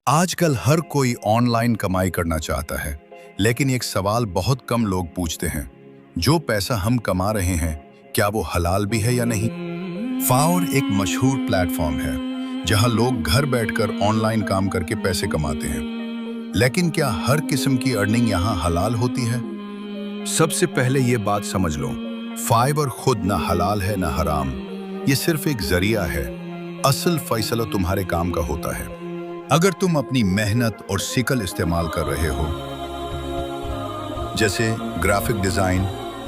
आजकल हर कोई ऑनलाइन कमाई करना चाहता है, लेकिन एक सवाल बहुत कम लोग पूछते हैं, जो पैसा हम कमा रहे हैं, क्या वो हलाल भी है या नहीं? फावर एक मशहूर प्लेटफॉर्म है, जहां लोग घर बैठकर ऑनलाइन काम करके पैसे कमाते हैं। लेकिन क्या हर किस्म की अर्निंग यहां हलाल होती है? सबसे पहले ये बात समझ लो, फाइवर खुद ना हलाल है ना हराम, ये सिर्फ एक जरिया है। असल फैसला तुम्हारे काम का होता है। अगर तुम अपनी मेहनत और सिकल इस्तेमाल कर रहे हो, जैसे ग्राफिक डिजाइन,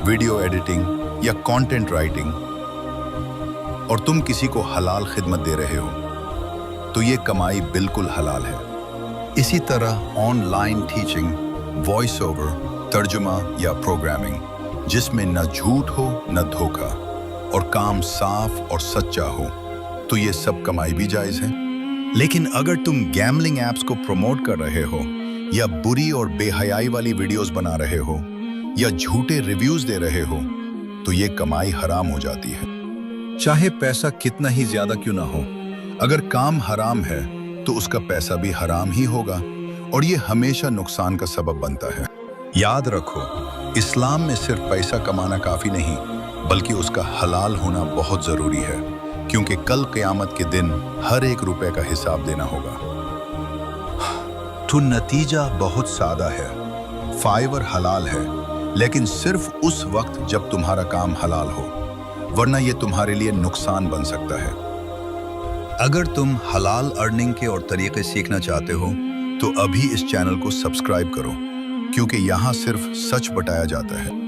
वीडियो एडिटिंग या कंटेंट राइटिंग, और तुम किसी को हलाल खिदमत दे रहे हो, तो ये कमाई बिल्कुल हलाल है। इसी तरह ऑनलाइन टीचिंग, वॉइस ओवर, तर्जुमा या प्रोग्रामिंग, जिसमें न झूठ हो न धोखा और काम साफ और सच्चा हो, तो ये सब कमाई भी जायज है। लेकिन अगर तुम गैम्बलिंग ऐप्स को प्रमोट कर रहे हो, या बुरी और बेहयाई वाली वीडियोस बना रहे हो, या झूठे रिव्यूज दे रहे हो, तो ये कमाई हराम हो जाती है। चाहे पैसा कितना ही ज्यादा क्यों ना हो, अगर काम हराम है तो उसका पैसा भी हराम ही होगा, और ये हमेशा नुकसान का सबब बनता है। याद रखो, इस्लाम में सिर्फ पैसा कमाना काफी नहीं, बल्कि उसका हलाल होना बहुत जरूरी है, क्योंकि कल क़यामत के दिन हर एक रुपए का हिसाब देना होगा। तो नतीजा बहुत सादा है, फाइवर हलाल है, लेकिन सिर्फ उस वक्त जब तुम्हारा काम हलाल हो, वरना ये तुम्हारे लिए नुकसान बन सकता है। अगर तुम हलाल अर्निंग के और तरीके सीखना चाहते हो, तो अभी इस चैनल को सब्सक्राइब करो, क्योंकि यहाँ सिर्फ सच बताया जाता है।